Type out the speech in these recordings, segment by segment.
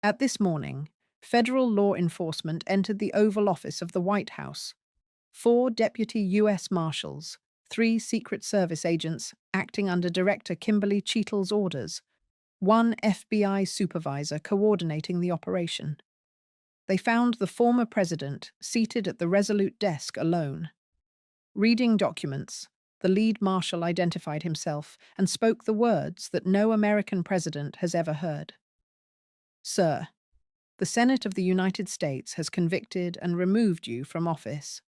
At this morning, federal law enforcement entered the Oval Office of the White House. Four deputy U.S. Marshals, three Secret Service agents acting under Director Kimberly Cheatle's orders, one FBI supervisor coordinating the operation. They found the former president seated at the Resolute desk alone. Reading documents, the lead marshal identified himself and spoke the words that no American president has ever heard. Sir, the Senate of the United States has convicted and removed you from office.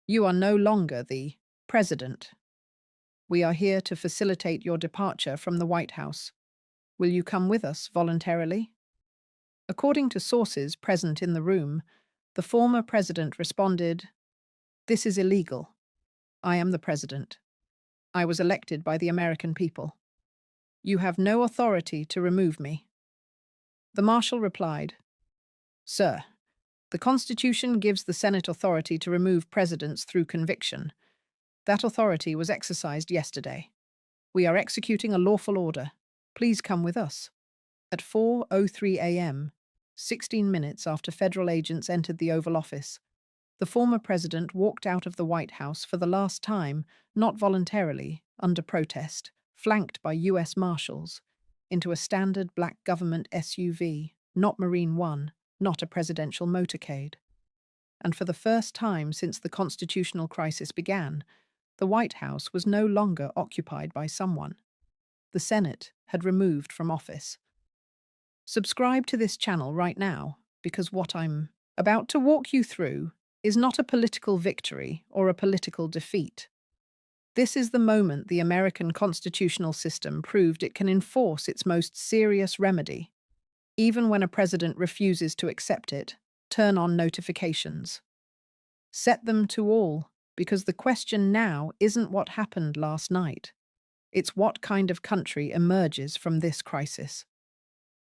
You are no longer the president. We are here to facilitate your departure from the White House. Will you come with us voluntarily? According to sources present in the room, the former president responded, "This is illegal. I am the president. I was elected by the American people. You have no authority to remove me." The marshal replied, "Sir, the Constitution gives the Senate authority to remove presidents through conviction. That authority was exercised yesterday. We are executing a lawful order. Please come with us." At 4:03 a.m., 16 minutes after federal agents entered the Oval Office, the former president walked out of the White House for the last time, not voluntarily, under protest, flanked by U.S. Marshals, into a standard black government SUV, not Marine One, not a presidential motorcade. And for the first time since the constitutional crisis began, the White House was no longer occupied by someone. The Senate had removed from office. Subscribe to this channel right now, because what I'm about to walk you through is not a political victory or a political defeat. This is the moment the American constitutional system proved it can enforce its most serious remedy. Even when a president refuses to accept it, turn on notifications. Set them to all, because the question now isn't what happened last night. It's what kind of country emerges from this crisis.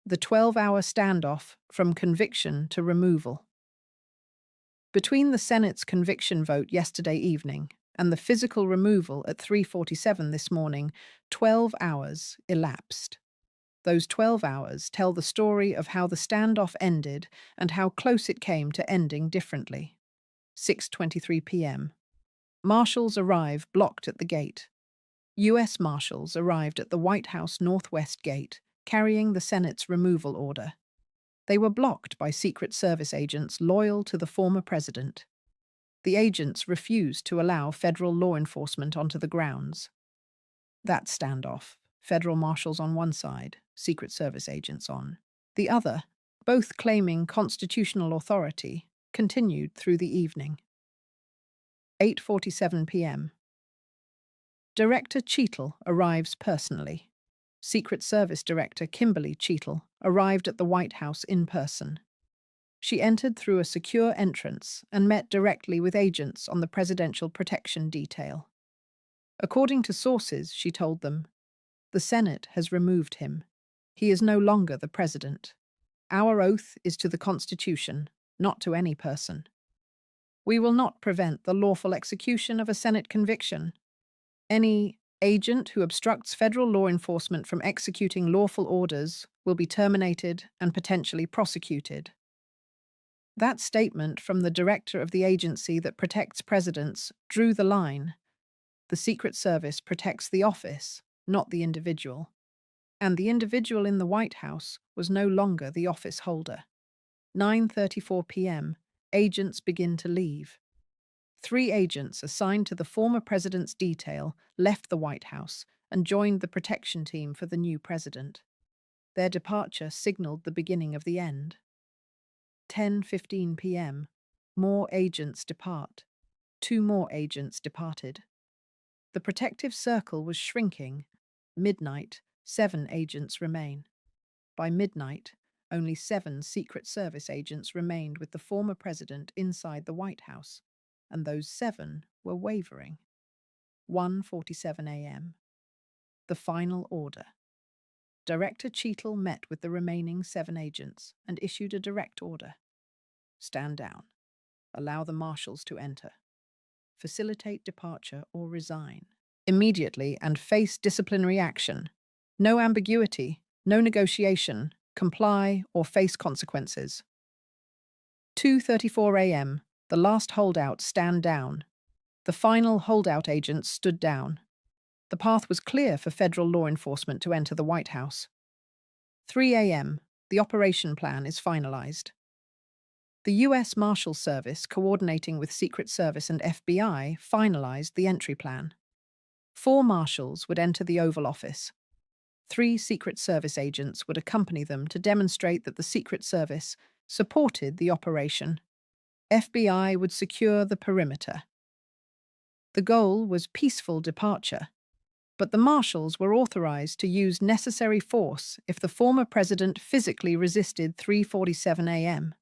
The 12-hour standoff from conviction to removal. Between the Senate's conviction vote yesterday evening and the physical removal at 3:47 this morning, 12 hours elapsed. Those 12 hours tell the story of how the standoff ended and how close it came to ending differently. 6:23 p.m. Marshals arrive blocked at the gate. U.S. Marshals arrived at the White House Northwest Gate, carrying the Senate's removal order. They were blocked by Secret Service agents loyal to the former president. The agents refused to allow federal law enforcement onto the grounds. That standoff, federal marshals on one side, Secret Service agents on the other, both claiming constitutional authority, continued through the evening. 8:47 p.m. Director Cheatle arrives personally. Secret Service Director Kimberly Cheatle arrived at the White House in person. She entered through a secure entrance and met directly with agents on the Presidential Protection Detail. According to sources, she told them, "The Senate has removed him. He is no longer the president. Our oath is to the Constitution, not to any person. We will not prevent the lawful execution of a Senate conviction. Any agent who obstructs federal law enforcement from executing lawful orders will be terminated and potentially prosecuted." That statement from the director of the agency that protects presidents drew the line. The Secret Service protects the office, not the individual. And the individual in the White House was no longer the office holder. 9:34 p.m., agents begin to leave. 3 agents assigned to the former president's detail left the White House and joined the protection team for the new president. Their departure signaled the beginning of the end. 10:15 p.m., more agents depart. 2 more agents departed. The protective circle was shrinking. Midnight, 7 agents remain. By midnight, only 7 Secret Service agents remained with the former president inside the White House, and those 7 were wavering. 1:47 a.m. The final order. Director Cheatle met with the remaining 7 agents and issued a direct order. Stand down. Allow the marshals to enter. Facilitate departure or resign immediately and face disciplinary action. No ambiguity, no negotiation, comply, or face consequences. 2:34 a.m. The last holdouts stand down. The final holdout agents stood down. The path was clear for federal law enforcement to enter the White House. 3 a.m. The operation plan is finalized. The U.S. Marshals Service, coordinating with Secret Service and FBI, finalized the entry plan. 4 marshals would enter the Oval Office. 3 Secret Service agents would accompany them to demonstrate that the Secret Service supported the operation. FBI would secure the perimeter. The goal was peaceful departure, but the marshals were authorized to use necessary force if the former president physically resisted 3:47 a.m.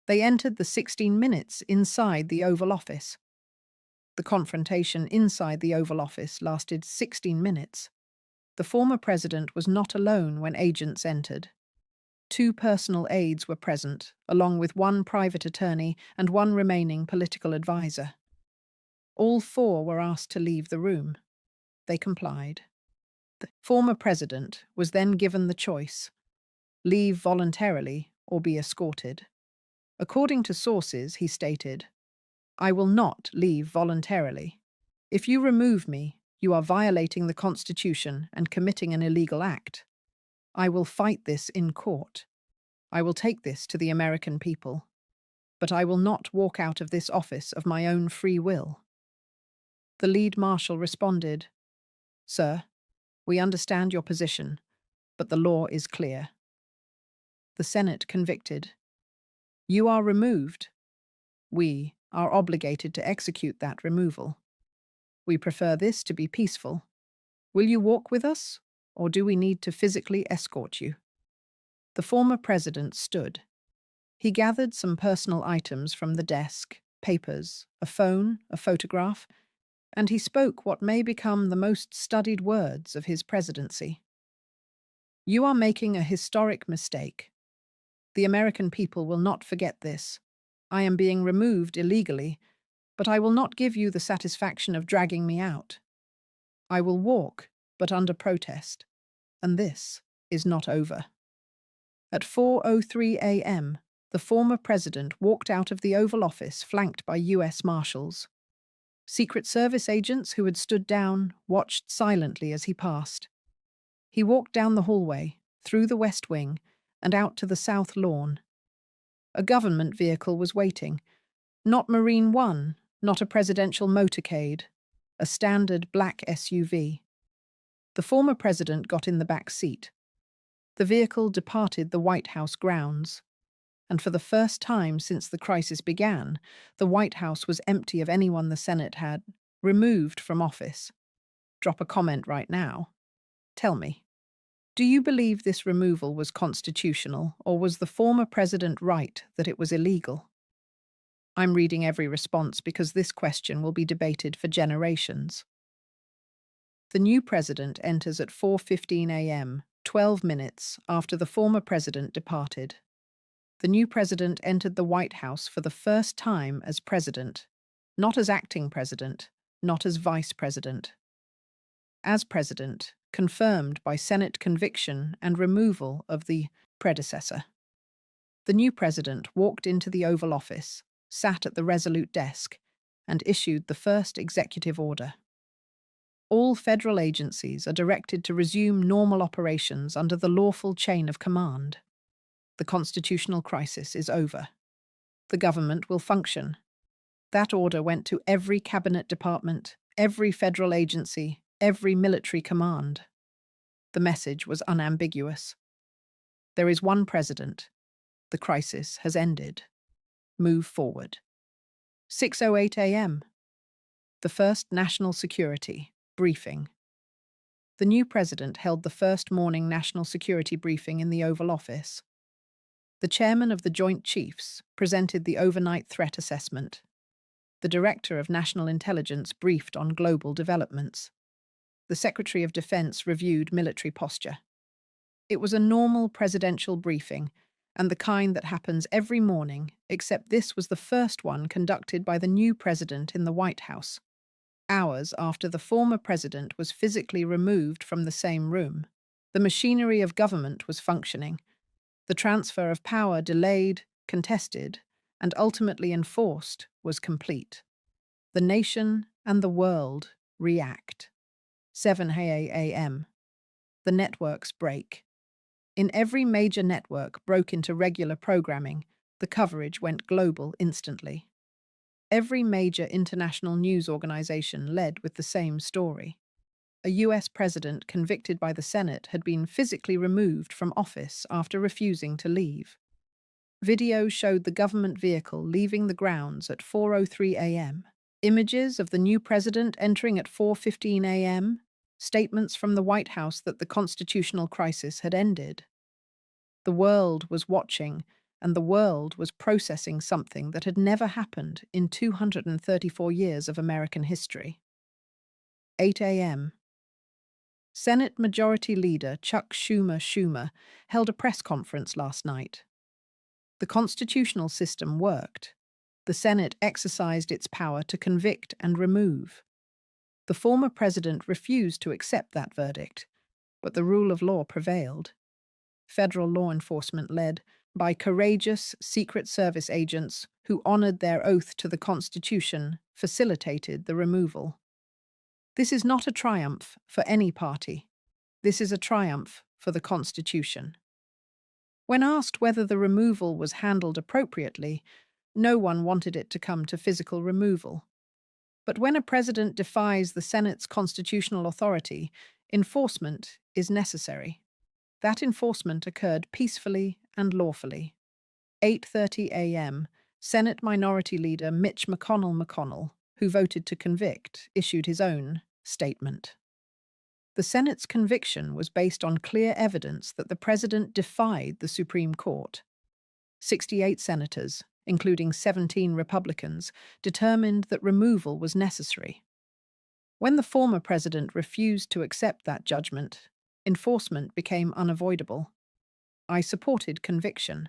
They entered the 16 minutes inside the Oval Office. The confrontation inside the Oval Office lasted 16 minutes. The former president was not alone when agents entered. 2 personal aides were present, along with 1 private attorney and 1 remaining political advisor. All 4 were asked to leave the room. They complied. The former president was then given the choice: leave voluntarily or be escorted. According to sources, he stated, "I will not leave voluntarily. If you remove me, you are violating the Constitution and committing an illegal act. I will fight this in court. I will take this to the American people. But I will not walk out of this office of my own free will." The lead marshal responded, "Sir, we understand your position, but the law is clear." The Senate convicted. "You are removed. We are obligated to execute that removal. We prefer this to be peaceful. Will you walk with us, or do we need to physically escort you?" The former president stood. He gathered some personal items from the desk, papers, a phone, a photograph, and he spoke what may become the most studied words of his presidency. "You are making a historic mistake. The American people will not forget this. I am being removed illegally, but I will not give you the satisfaction of dragging me out. I will walk, but under protest, and this is not over." At 4:03 a.m., the former president walked out of the Oval Office flanked by U.S. Marshals. Secret Service agents who had stood down watched silently as he passed. He walked down the hallway, through the West Wing, and out to the South Lawn. A government vehicle was waiting. Not Marine One, not a presidential motorcade, a standard black SUV. The former president got in the back seat. The vehicle departed the White House grounds, and for the first time since the crisis began, the White House was empty of anyone the Senate had removed from office. Drop a comment right now. Tell me, do you believe this removal was constitutional, or was the former president right that it was illegal? I'm reading every response because this question will be debated for generations. The new president enters at 4:15 a.m., 12 minutes after the former president departed. The new president entered the White House for the first time as president, not as acting president, not as vice president. As president, confirmed by Senate conviction and removal of the predecessor. The new president walked into the Oval Office, sat at the resolute desk, and issued the first executive order. All federal agencies are directed to resume normal operations under the lawful chain of command. The constitutional crisis is over. The government will function. That order went to every cabinet department, every federal agency, every military command. The message was unambiguous. There is one president. The crisis has ended. Move forward. 6:08 a.m. The first national security briefing. The new president held the first morning national security briefing in the Oval Office. The chairman of the Joint Chiefs presented the overnight threat assessment. The director of national intelligence briefed on global developments. The Secretary of Defense reviewed military posture. It was a normal presidential briefing, and the kind that happens every morning, except this was the first one conducted by the new president in the White House, hours after the former president was physically removed from the same room. The machinery of government was functioning, The transfer of power delayed, contested, and ultimately enforced was complete. The nation and the world react. 7 a.m. The networks break. In every major network broke into regular programming, the coverage went global instantly. Every major international news organization led with the same story. A US president convicted by the Senate had been physically removed from office after refusing to leave. Video showed the government vehicle leaving the grounds at 4:03 a.m. Images of the new president entering at 4:15 a.m. Statements from the White House that the constitutional crisis had ended. The world was watching, and the world was processing something that had never happened in 234 years of American history. 8 a.m. Senate Majority Leader Chuck Schumer held a press conference last night. The constitutional system worked. The Senate exercised its power to convict and remove. The former president refused to accept that verdict, but the rule of law prevailed. Federal law enforcement led by courageous Secret Service agents who honored their oath to the Constitution facilitated the removal. This is not a triumph for any party. This is a triumph for the Constitution. When asked whether the removal was handled appropriately, no one wanted it to come to physical removal. But when a president defies the Senate's constitutional authority, enforcement is necessary. That enforcement occurred peacefully and lawfully. 8:30 a.m., Senate Minority Leader Mitch McConnell, who voted to convict, issued his own statement. The Senate's conviction was based on clear evidence that the president defied the Supreme Court. 68 senators, including 17 Republicans, determined that removal was necessary. When the former president refused to accept that judgment, enforcement became unavoidable. I supported conviction.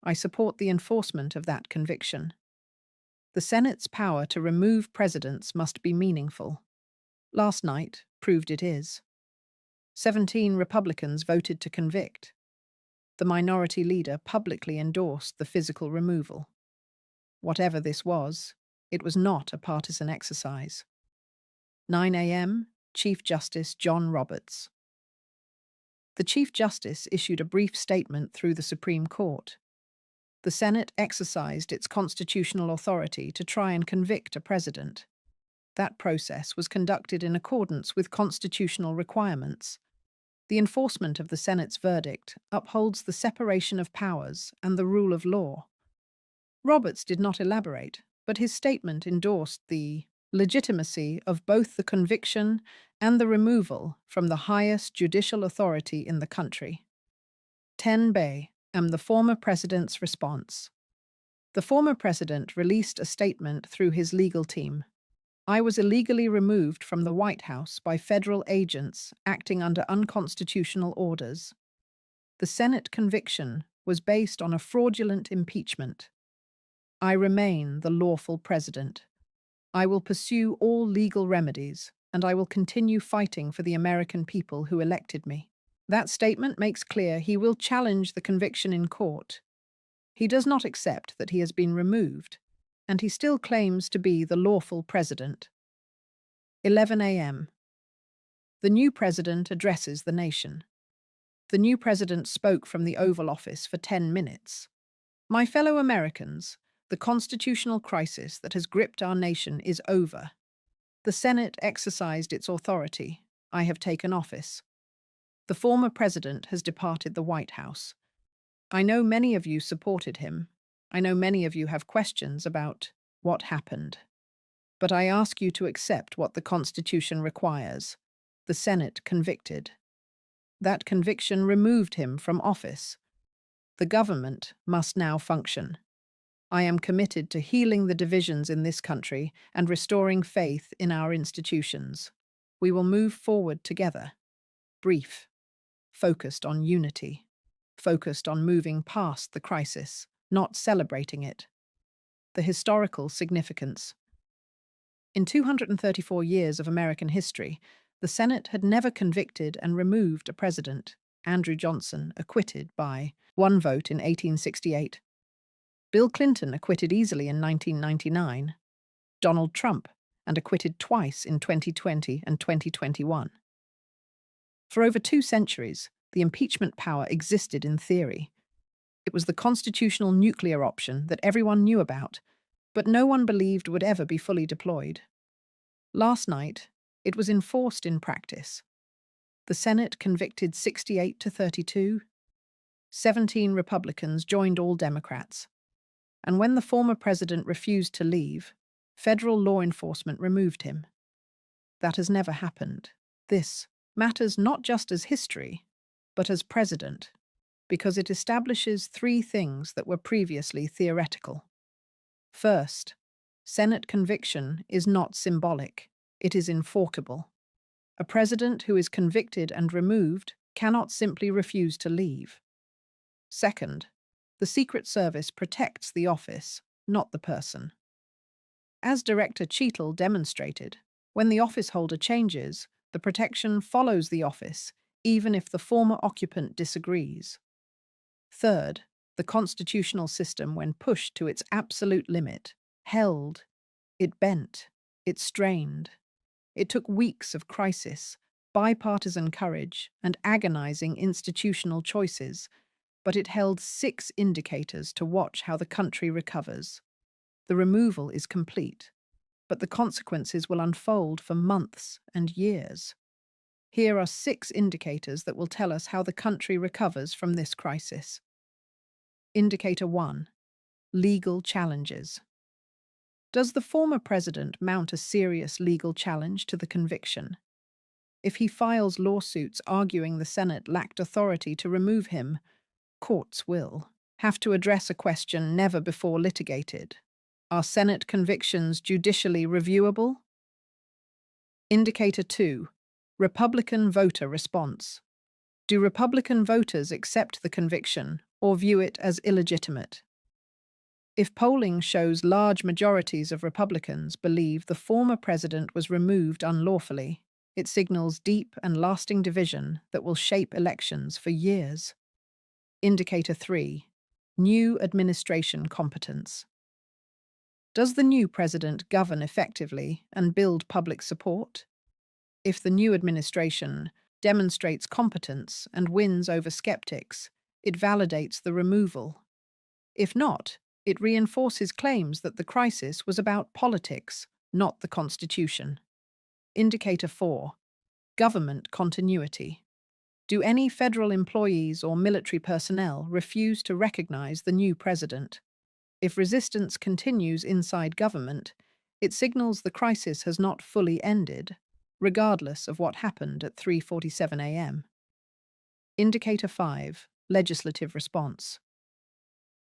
I support the enforcement of that conviction. The Senate's power to remove presidents must be meaningful. Last night proved it is. 17 Republicans voted to convict. The minority leader publicly endorsed the physical removal. Whatever this was, it was not a partisan exercise. 9 a.m., Chief Justice John Roberts. The Chief Justice issued a brief statement through the Supreme Court. The Senate exercised its constitutional authority to try and convict a president. That process was conducted in accordance with constitutional requirements. The enforcement of the Senate's verdict upholds the separation of powers and the rule of law. Roberts did not elaborate, but his statement endorsed the legitimacy of both the conviction and the removal from the highest judicial authority in the country. 10b. And the former president's response. The former president released a statement through his legal team. I was illegally removed from the White House by federal agents acting under unconstitutional orders. The Senate conviction was based on a fraudulent impeachment. I remain the lawful president. I will pursue all legal remedies, and I will continue fighting for the American people who elected me. That statement makes clear he will challenge the conviction in court. He does not accept that he has been removed, and he still claims to be the lawful president. 11 a.m. The new president addresses the nation. The new president spoke from the Oval Office for 10 minutes. My fellow Americans, the constitutional crisis that has gripped our nation is over. The Senate exercised its authority. I have taken office. The former president has departed the White House. I know many of you supported him. I know many of you have questions about what happened. But I ask you to accept what the Constitution requires. The Senate convicted. That conviction removed him from office. The government must now function. I am committed to healing the divisions in this country and restoring faith in our institutions. We will move forward together. Brief. Focused on unity. Focused on moving past the crisis, not celebrating it. The historical significance. In 234 years of American history, the Senate had never convicted and removed a president. Andrew Johnson, acquitted by one vote in 1868. Bill Clinton, acquitted easily in 1999. Donald Trump, and acquitted twice in 2020 and 2021. For over 2 centuries, the impeachment power existed in theory. It was the constitutional nuclear option that everyone knew about, but no one believed would ever be fully deployed. Last night, it was enforced in practice. The Senate convicted 68 to 32. 17 Republicans joined all Democrats. And when the former president refused to leave, federal law enforcement removed him. That has never happened. This matters not just as history, but as precedent, because it establishes 3 things that were previously theoretical. First, Senate conviction is not symbolic, it is enforceable. A president who is convicted and removed cannot simply refuse to leave. Second, the Secret Service protects the office, not the person. As Director Cheatle demonstrated, when the office holder changes, the protection follows the office, even if the former occupant disagrees. Third, the constitutional system, when pushed to its absolute limit, held, it bent, it strained. It took weeks of crisis, bipartisan courage, and agonizing institutional choices, but it held 6 indicators to watch how the country recovers. The removal is complete, but the consequences will unfold for months and years. Here are 6 indicators that will tell us how the country recovers from this crisis. Indicator 1. Legal challenges. Does the former president mount a serious legal challenge to the conviction? If he files lawsuits arguing the Senate lacked authority to remove him, courts will have to address a question never before litigated. Are Senate convictions judicially reviewable? Indicator 2. Republican voter response. Do Republican voters accept the conviction or view it as illegitimate? If polling shows large majorities of Republicans believe the former president was removed unlawfully, it signals deep and lasting division that will shape elections for years. Indicator 3. New administration competence. Does the new president govern effectively and build public support? If the new administration demonstrates competence and wins over skeptics, it validates the removal. If not, it reinforces claims that the crisis was about politics, not the Constitution. Indicator 4. Government continuity. Do any federal employees or military personnel refuse to recognize the new president? If resistance continues inside government, it signals the crisis has not fully ended, regardless of what happened at 3:47 a.m. Indicator 5. Legislative response.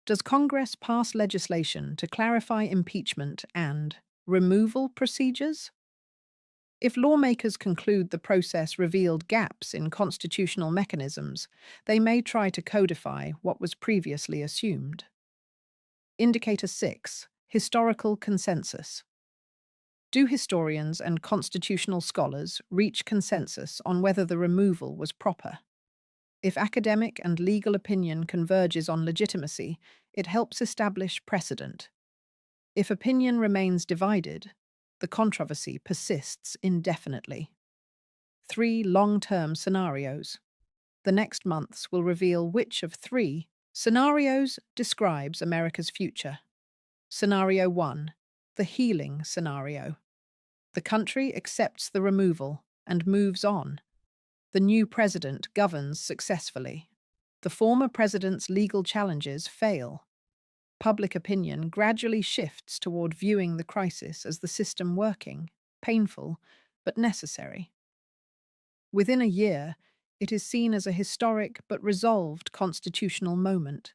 Does Congress pass legislation to clarify impeachment and removal procedures? If lawmakers conclude the process revealed gaps in constitutional mechanisms, they may try to codify what was previously assumed. Indicator 6. Historical consensus. Do historians and constitutional scholars reach consensus on whether the removal was proper? If academic and legal opinion converges on legitimacy, it helps establish precedent. If opinion remains divided, the controversy persists indefinitely. 3 long-term scenarios. The next months will reveal which of 3 scenarios describes America's future. Scenario 1. The healing scenario. The country accepts the removal and moves on. The new president governs successfully. The former president's legal challenges fail. Public opinion gradually shifts toward viewing the crisis as the system working, painful, but necessary. Within a year, it is seen as a historic but resolved constitutional moment.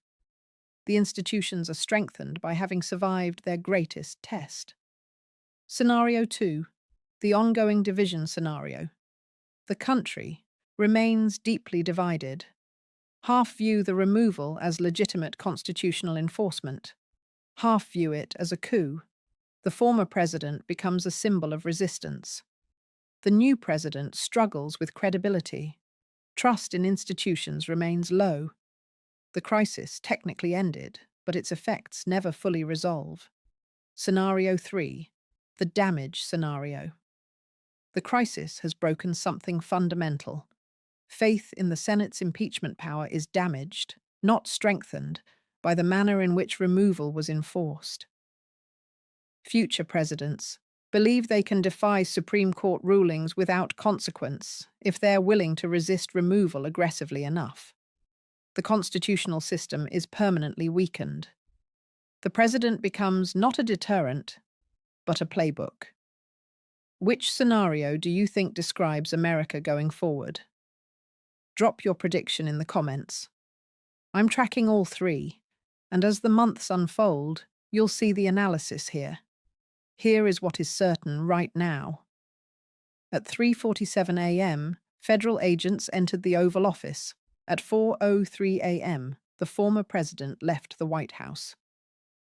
The institutions are strengthened by having survived their greatest test. Scenario 2. The ongoing division scenario. The country remains deeply divided. Half view the removal as legitimate constitutional enforcement. Half view it as a coup. The former president becomes a symbol of resistance. The new president struggles with credibility. Trust in institutions remains low. The crisis technically ended, but its effects never fully resolve. Scenario 3. The damage scenario. The crisis has broken something fundamental. Faith in the Senate's impeachment power is damaged, not strengthened, by the manner in which removal was enforced. Future presidents believe they can defy Supreme Court rulings without consequence if they're willing to resist removal aggressively enough. The constitutional system is permanently weakened. The president becomes not a deterrent, but a playbook. Which scenario do you think describes America going forward? Drop your prediction in the comments. I'm tracking all three, and as the months unfold, you'll see the analysis here. Here is what is certain right now. At 3:47 a.m., federal agents entered the Oval Office. At 4:03 a.m., the former president left the White House.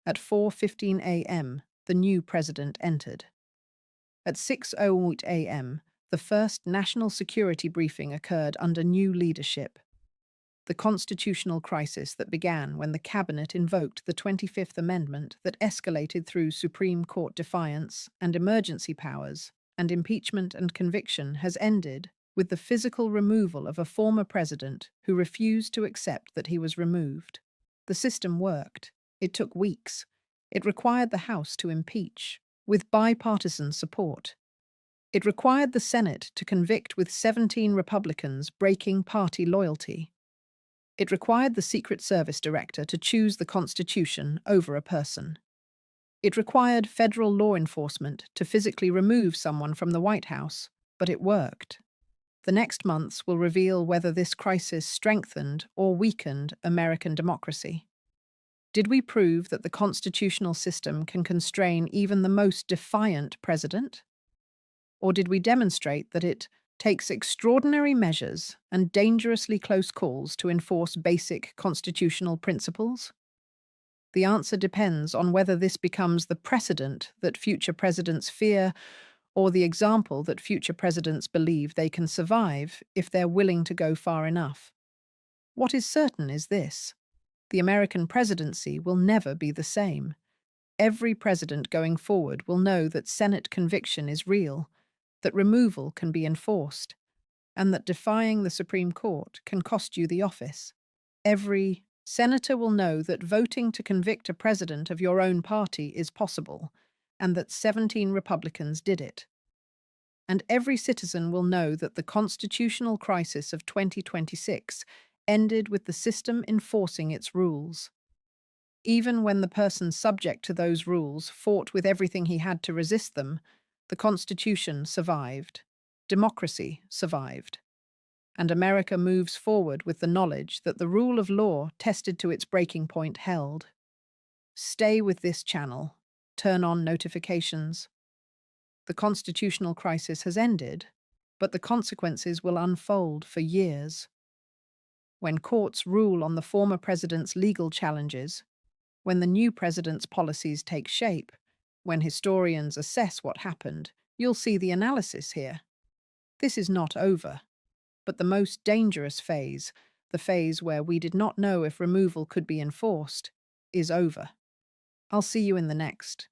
At 4:15 a.m., the new president entered. At 6:08 a.m., the first national security briefing occurred under new leadership. The constitutional crisis that began when the cabinet invoked the 25th Amendment that escalated through Supreme Court defiance and emergency powers and impeachment and conviction has ended with the physical removal of a former president who refused to accept that he was removed. The system worked. It took weeks. It required the House to impeach, with bipartisan support. It required the Senate to convict with 17 Republicans breaking party loyalty. It required the Secret Service director to choose the Constitution over a person. It required federal law enforcement to physically remove someone from the White House, but it worked. The next months will reveal whether this crisis strengthened or weakened American democracy. Did we prove that the constitutional system can constrain even the most defiant president? Or did we demonstrate that it takes extraordinary measures and dangerously close calls to enforce basic constitutional principles? The answer depends on whether this becomes the precedent that future presidents fear or the example that future presidents believe they can survive if they're willing to go far enough. What is certain is this: the American presidency will never be the same. Every president going forward will know that Senate conviction is real, that removal can be enforced, and that defying the Supreme Court can cost you the office. Every senator will know that voting to convict a president of your own party is possible, and that 17 Republicans did it. And every citizen will know that the constitutional crisis of 2026 ended with the system enforcing its rules. Even when the person subject to those rules fought with everything he had to resist them, the Constitution survived, democracy survived, and America moves forward with the knowledge that the rule of law tested to its breaking point held. Stay with this channel. Turn on notifications. The constitutional crisis has ended, but the consequences will unfold for years. When courts rule on the former president's legal challenges, when the new president's policies take shape, when historians assess what happened, you'll see the analysis here. This is not over, but the most dangerous phase, the phase where we did not know if removal could be enforced, is over. I'll see you in the next.